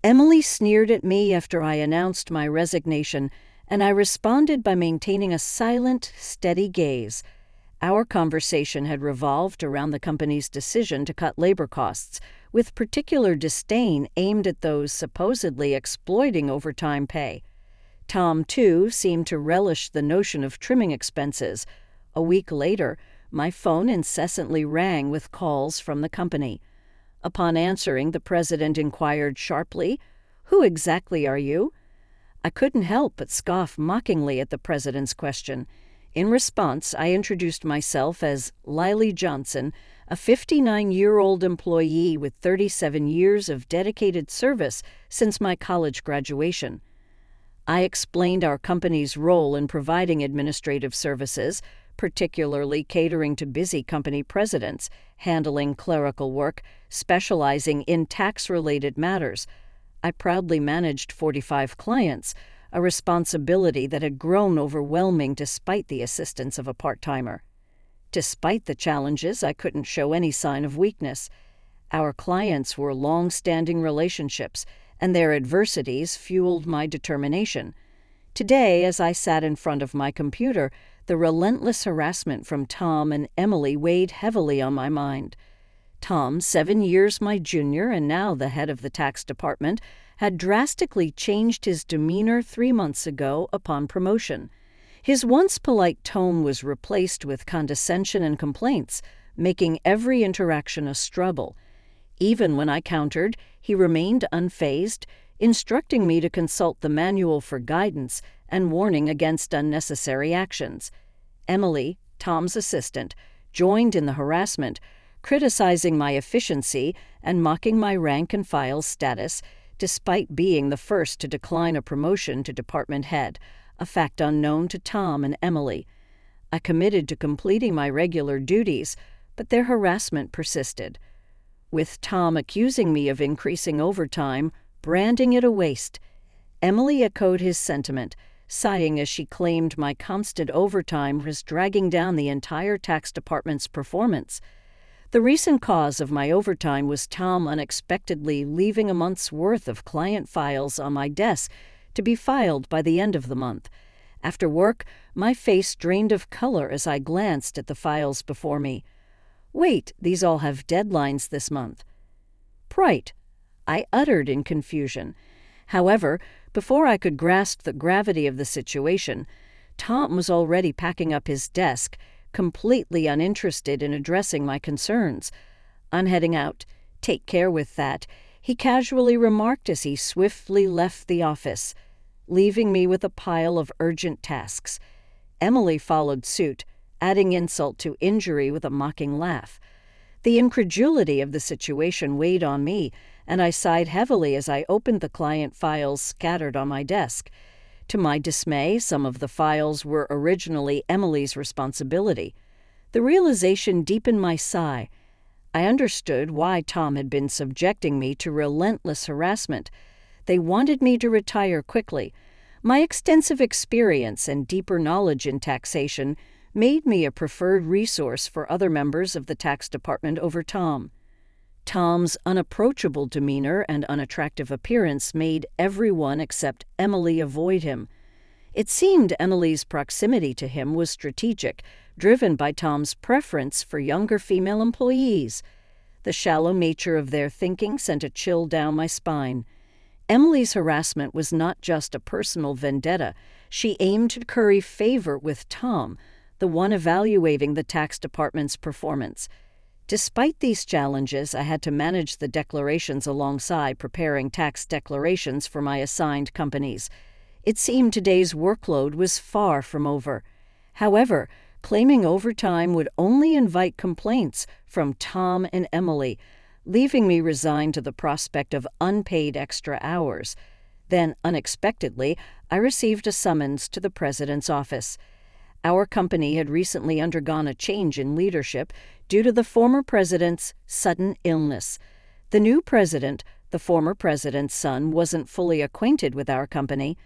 Emily sneered at me after I announced my resignation, and I responded by maintaining a silent, steady gaze. Our conversation had revolved around the company's decision to cut labor costs, with particular disdain aimed at those supposedly exploiting overtime pay. Tom, too, seemed to relish the notion of trimming expenses. A week later, my phone incessantly rang with calls from the company. Upon answering, the president inquired sharply, "Who exactly are you?" I couldn't help but scoff mockingly at the president's question. In response, I introduced myself as Lily Johnson, a 59-year-old employee with 37 years of dedicated service since my college graduation. I explained our company's role in providing administrative services, particularly catering to busy company presidents, handling clerical work, specializing in tax-related matters. I proudly managed 45 clients, a responsibility that had grown overwhelming despite the assistance of a part-timer. Despite the challenges, I couldn't show any sign of weakness. Our clients were long-standing relationships, and their adversities fueled my determination. Today, as I sat in front of my computer, the relentless harassment from Tom and Emily weighed heavily on my mind. Tom, 7 years my junior and now the head of the tax department, had drastically changed his demeanor 3 months ago upon promotion. His once polite tone was replaced with condescension and complaints, making every interaction a struggle. Even when I countered, he remained unfazed, instructing me to consult the manual for guidance and warning against unnecessary actions. Emily, Tom's assistant, joined in the harassment, criticizing my efficiency and mocking my rank and file status, despite being the first to decline a promotion to department head, a fact unknown to Tom and Emily. I committed to completing my regular duties, but their harassment persisted. With Tom accusing me of increasing overtime, branding it a waste, Emily echoed his sentiment, sighing as she claimed my constant overtime was dragging down the entire tax department's performance. The recent cause of my overtime was Tom unexpectedly leaving a month's worth of client files on my desk to be filed by the end of the month. After work, my face drained of color as I glanced at the files before me. "Wait, these all have deadlines this month." "Right," I uttered in confusion. However, before I could grasp the gravity of the situation, Tom was already packing up his desk, completely uninterested in addressing my concerns. "I'm heading out. Take care with that," he casually remarked as he swiftly left the office, leaving me with a pile of urgent tasks. Emily followed suit, adding insult to injury with a mocking laugh. The incredulity of the situation weighed on me, and I sighed heavily as I opened the client files scattered on my desk. To my dismay, some of the files were originally Emily's responsibility. The realization deepened my sigh. I understood why Tom had been subjecting me to relentless harassment. They wanted me to retire quickly. My extensive experience and deeper knowledge in taxation made me a preferred resource for other members of the tax department over Tom. Tom's unapproachable demeanor and unattractive appearance made everyone except Emily avoid him. It seemed Emily's proximity to him was strategic, driven by Tom's preference for younger female employees. The shallow nature of their thinking sent a chill down my spine. Emily's harassment was not just a personal vendetta. She aimed to curry favor with Tom, the one evaluating the tax department's performance. Despite these challenges, I had to manage the declarations alongside preparing tax declarations for my assigned companies. It seemed today's workload was far from over. However, claiming overtime would only invite complaints from Tom and Emily, leaving me resigned to the prospect of unpaid extra hours. Then, unexpectedly, I received a summons to the president's office. Our company had recently undergone a change in leadership due to the former president's sudden illness. The new president, the former president's son, wasn't fully acquainted with our company.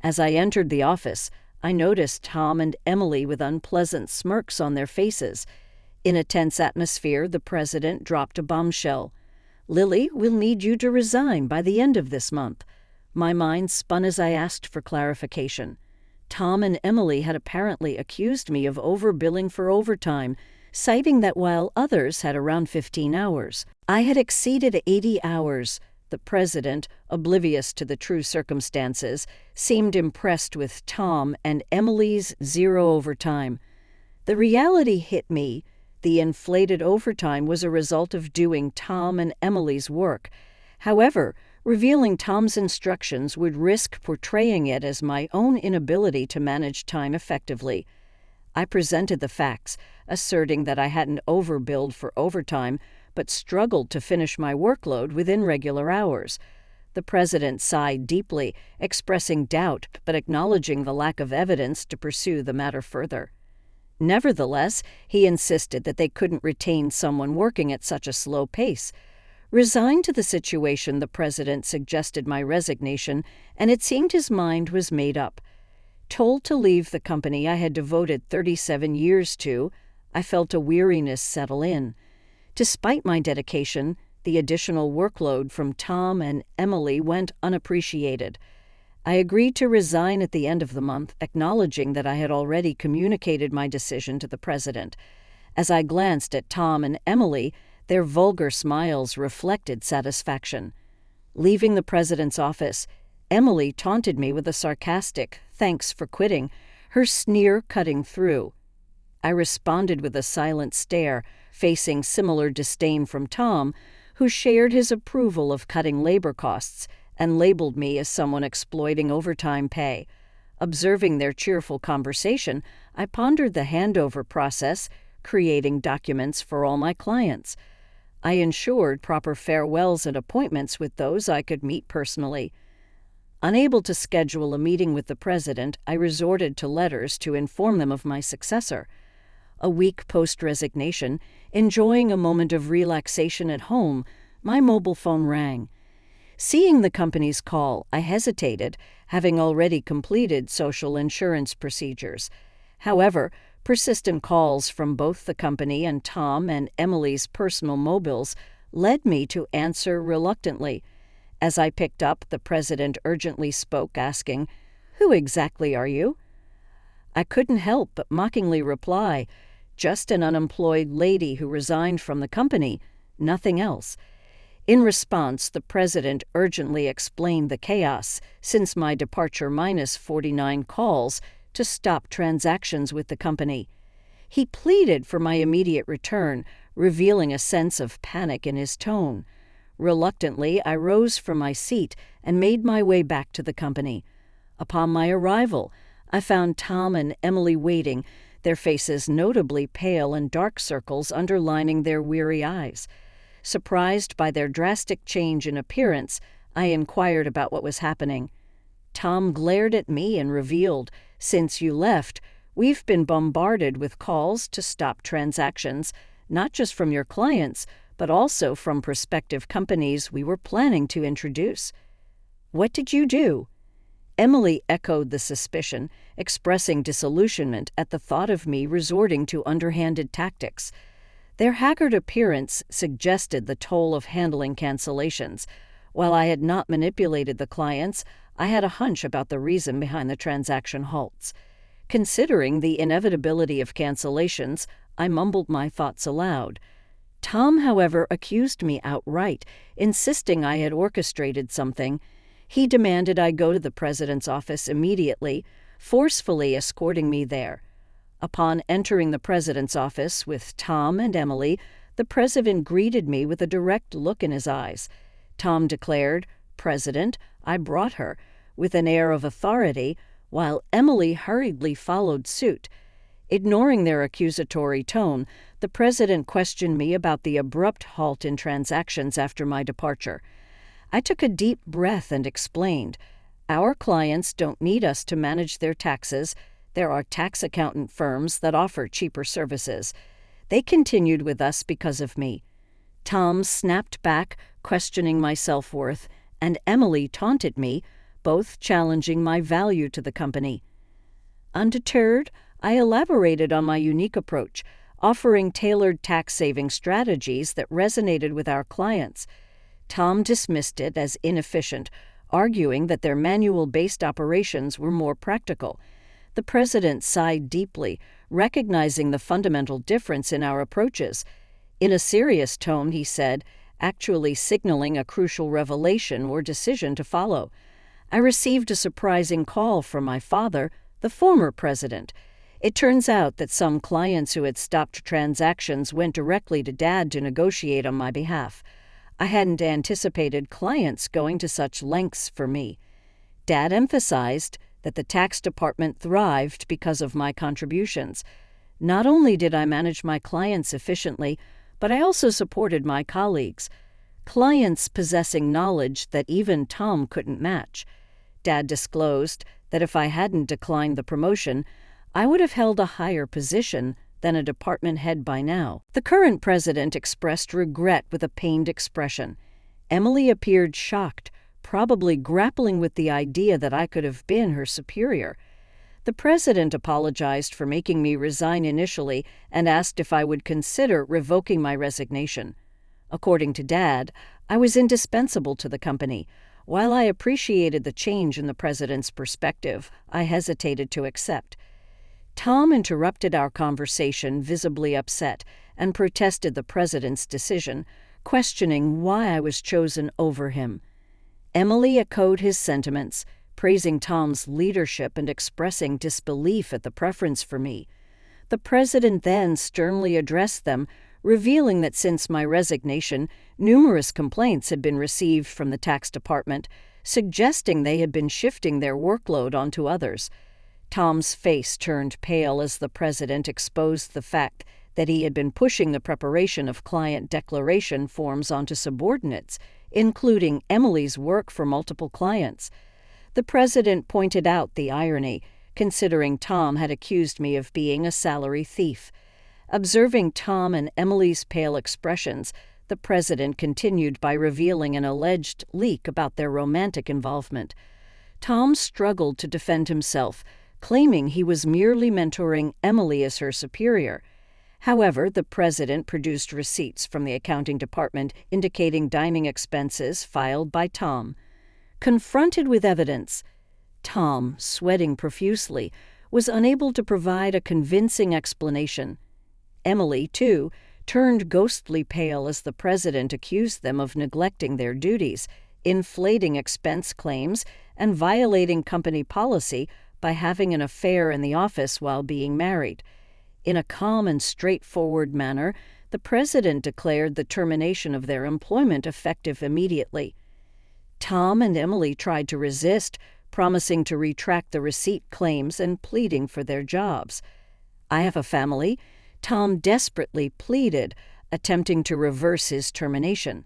As I entered the office, I noticed Tom and Emily with unpleasant smirks on their faces. In a tense atmosphere, the president dropped a bombshell. "Lily, we'll need you to resign by the end of this month." My mind spun as I asked for clarification. Tom and Emily had apparently accused me of overbilling for overtime, citing that while others had around 15 hours, I had exceeded 80 hours. The president, oblivious to the true circumstances, seemed impressed with Tom and Emily's zero overtime. The reality hit me. The inflated overtime was a result of doing Tom and Emily's work. However, revealing Tom's instructions would risk portraying it as my own inability to manage time effectively. I presented the facts, asserting that I hadn't overbilled for overtime, but struggled to finish my workload within regular hours. The president sighed deeply, expressing doubt but acknowledging the lack of evidence to pursue the matter further. Nevertheless, he insisted that they couldn't retain someone working at such a slow pace. Resigned to the situation, the president suggested my resignation, and it seemed his mind was made up. Told to leave the company I had devoted 37 years to, I felt a weariness settle in. Despite my dedication, the additional workload from Tom and Emily went unappreciated. I agreed to resign at the end of the month, acknowledging that I had already communicated my decision to the president. As I glanced at Tom and Emily, their vulgar smiles reflected satisfaction. Leaving the president's office, Emily taunted me with a sarcastic "thanks for quitting," her sneer cutting through. I responded with a silent stare, facing similar disdain from Tom, who shared his approval of cutting labor costs and labeled me as someone exploiting overtime pay. Observing their cheerful conversation, I pondered the handover process, creating documents for all my clients. I ensured proper farewells and appointments with those I could meet personally. Unable to schedule a meeting with the president, I resorted to letters to inform them of my successor. A week post-resignation, enjoying a moment of relaxation at home, my mobile phone rang. Seeing the company's call, I hesitated, having already completed social insurance procedures. However, persistent calls from both the company and Tom and Emily's personal mobiles led me to answer reluctantly. As I picked up, the president urgently spoke, asking, "Who exactly are you?" I couldn't help but mockingly reply, "Just an unemployed lady who resigned from the company, nothing else." In response, the president urgently explained the chaos since my departure minus 49 calls to stop transactions with the company. He pleaded for my immediate return, revealing a sense of panic in his tone. Reluctantly, I rose from my seat and made my way back to the company. Upon my arrival, I found Tom and Emily waiting, their faces notably pale and dark circles underlining their weary eyes. Surprised by their drastic change in appearance, I inquired about what was happening. Tom glared at me and revealed, "Since you left, we've been bombarded with calls to stop transactions, not just from your clients, but also from prospective companies we were planning to introduce." "What did you do?" Emily echoed the suspicion, expressing disillusionment at the thought of me resorting to underhanded tactics. Their haggard appearance suggested the toll of handling cancellations. While I had not manipulated the clients, I had a hunch about the reason behind the transaction halts. Considering the inevitability of cancellations, I mumbled my thoughts aloud. Tom, however, accused me outright, insisting I had orchestrated something. He demanded I go to the president's office immediately, forcefully escorting me there. Upon entering the president's office with Tom and Emily, the president greeted me with a direct look in his eyes. Tom declared, "President, I brought her," with an air of authority, while Emily hurriedly followed suit. Ignoring their accusatory tone, the president questioned me about the abrupt halt in transactions after my departure. I took a deep breath and explained, "Our clients don't need us to manage their taxes. There are tax accountant firms that offer cheaper services. They continued with us because of me." Tom snapped back, questioning my self-worth, and Emily taunted me, both challenging my value to the company. Undeterred, I elaborated on my unique approach, offering tailored tax-saving strategies that resonated with our clients. Tom dismissed it as inefficient, arguing that their manual-based operations were more practical. The president sighed deeply, recognizing the fundamental difference in our approaches. In a serious tone, he said, actually signaling a crucial revelation or decision to follow. I received a surprising call from my father, the former president. It turns out that some clients who had stopped transactions went directly to Dad to negotiate on my behalf. I hadn't anticipated clients going to such lengths for me. Dad emphasized that the tax department thrived because of my contributions. Not only did I manage my clients efficiently, but I also supported my colleagues, clients possessing knowledge that even Tom couldn't match. Dad disclosed that if I hadn't declined the promotion, I would have held a higher position than a department head by now. The current president expressed regret with a pained expression. Emily appeared shocked, probably grappling with the idea that I could have been her superior. The president apologized for making me resign initially and asked if I would consider revoking my resignation. According to Dad, I was indispensable to the company. While I appreciated the change in the president's perspective, I hesitated to accept. Tom interrupted our conversation, visibly upset, and protested the president's decision, questioning why I was chosen over him. Emily echoed his sentiments, praising Tom's leadership and expressing disbelief at the preference for me. The president then sternly addressed them, revealing that since my resignation, numerous complaints had been received from the tax department, suggesting they had been shifting their workload onto others. Tom's face turned pale as the president exposed the fact that he had been pushing the preparation of client declaration forms onto subordinates, including Emily's work for multiple clients. The president pointed out the irony, considering Tom had accused me of being a salary thief. Observing Tom and Emily's pale expressions, the president continued by revealing an alleged leak about their romantic involvement. Tom struggled to defend himself, claiming he was merely mentoring Emily as her superior. However, the president produced receipts from the accounting department indicating dining expenses filed by Tom. Confronted with evidence, Tom, sweating profusely, was unable to provide a convincing explanation. Emily, too, turned ghostly pale as the president accused them of neglecting their duties, inflating expense claims, and violating company policy by having an affair in the office while being married. In a calm and straightforward manner, the president declared the termination of their employment effective immediately. Tom and Emily tried to resist, promising to retract the receipt claims and pleading for their jobs. "I have a family," Tom desperately pleaded, attempting to reverse his termination.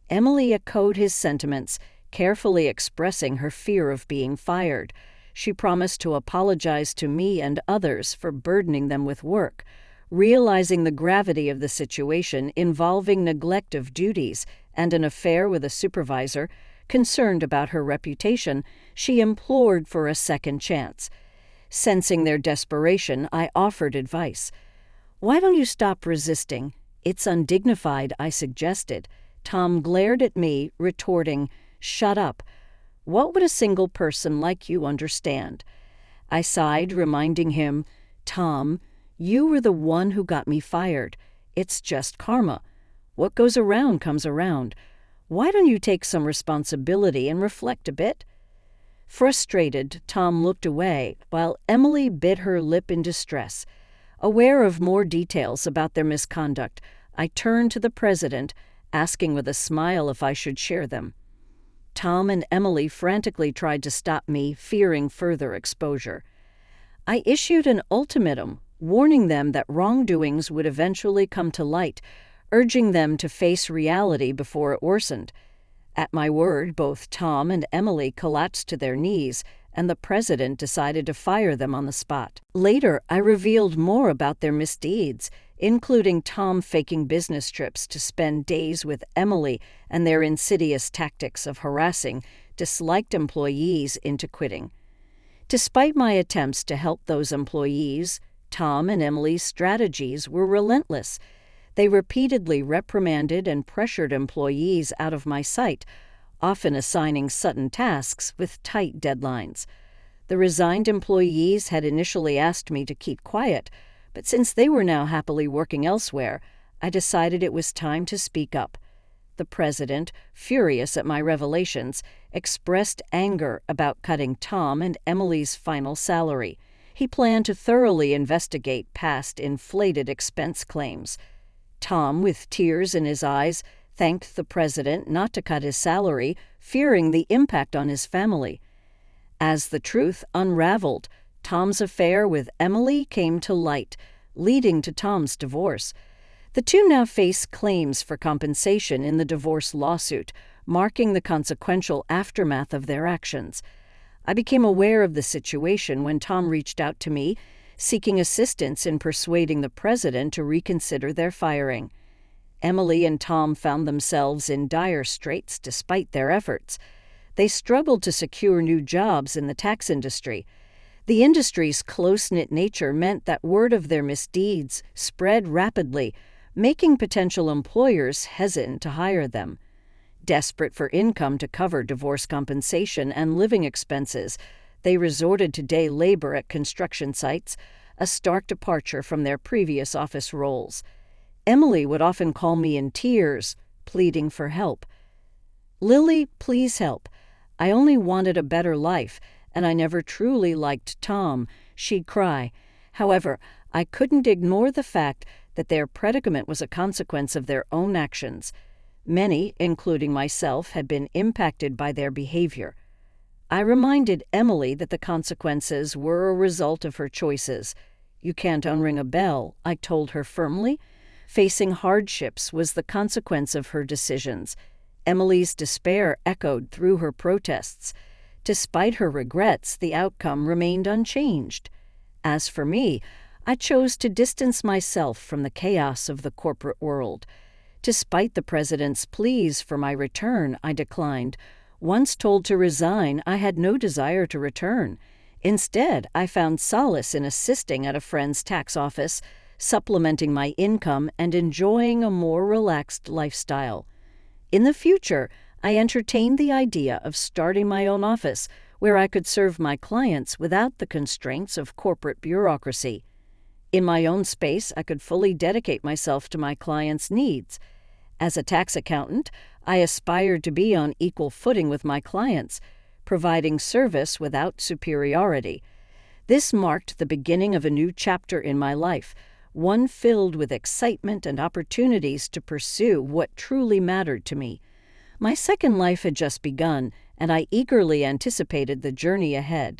Emily echoed his sentiments, carefully expressing her fear of being fired. She promised to apologize to me and others for burdening them with work. Realizing the gravity of the situation involving neglect of duties and an affair with a supervisor, concerned about her reputation, she implored for a second chance. Sensing their desperation, I offered advice. "Why don't you stop resisting? It's undignified," I suggested. Tom glared at me, retorting, "Shut up. What would a single person like you understand?" I sighed, reminding him, "Tom, you were the one who got me fired. It's just karma. What goes around comes around. Why don't you take some responsibility and reflect a bit?" Frustrated, Tom looked away, while Emily bit her lip in distress. Aware of more details about their misconduct, I turned to the president, asking with a smile if I should share them. Tom and Emily frantically tried to stop me, fearing further exposure. I issued an ultimatum, warning them that wrongdoings would eventually come to light, urging them to face reality before it worsened. At my word, both Tom and Emily collapsed to their knees, and the president decided to fire them on the spot. Later, I revealed more about their misdeeds, including Tom faking business trips to spend days with Emily and their insidious tactics of harassing disliked employees into quitting. Despite my attempts to help those employees, Tom and Emily's strategies were relentless. They repeatedly reprimanded and pressured employees out of my sight, often assigning sudden tasks with tight deadlines. The resigned employees had initially asked me to keep quiet, but since they were now happily working elsewhere, I decided it was time to speak up. The president, furious at my revelations, expressed anger about cutting Tom and Emily's final salary. He planned to thoroughly investigate past inflated expense claims. Tom, with tears in his eyes, thanked the president not to cut his salary, fearing the impact on his family. As the truth unraveled, Tom's affair with Emily came to light, leading to Tom's divorce. The two now face claims for compensation in the divorce lawsuit, marking the consequential aftermath of their actions. I became aware of the situation when Tom reached out to me, seeking assistance in persuading the president to reconsider their firing. Emily and Tom found themselves in dire straits despite their efforts. They struggled to secure new jobs in the tax industry. The industry's close-knit nature meant that word of their misdeeds spread rapidly, making potential employers hesitant to hire them. Desperate for income to cover divorce compensation and living expenses, they resorted to day labor at construction sites, a stark departure from their previous office roles. Emily would often call me in tears, pleading for help. "Lily, please help. I only wanted a better life, and I never truly liked Tom," she'd cry. However, I couldn't ignore the fact that their predicament was a consequence of their own actions. Many, including myself, had been impacted by their behavior. I reminded Emily that the consequences were a result of her choices. "You can't unring a bell," I told her firmly. Facing hardships was the consequence of her decisions. Emily's despair echoed through her protests. Despite her regrets, the outcome remained unchanged. As for me, I chose to distance myself from the chaos of the corporate world. Despite the president's pleas for my return, I declined. Once told to resign, I had no desire to return. Instead, I found solace in assisting at a friend's tax office, supplementing my income and enjoying a more relaxed lifestyle. In the future, I entertained the idea of starting my own office where I could serve my clients without the constraints of corporate bureaucracy. In my own space, I could fully dedicate myself to my clients' needs. As a tax accountant, I aspired to be on equal footing with my clients, providing service without superiority. This marked the beginning of a new chapter in my life, one filled with excitement and opportunities to pursue what truly mattered to me. My second life had just begun, and I eagerly anticipated the journey ahead.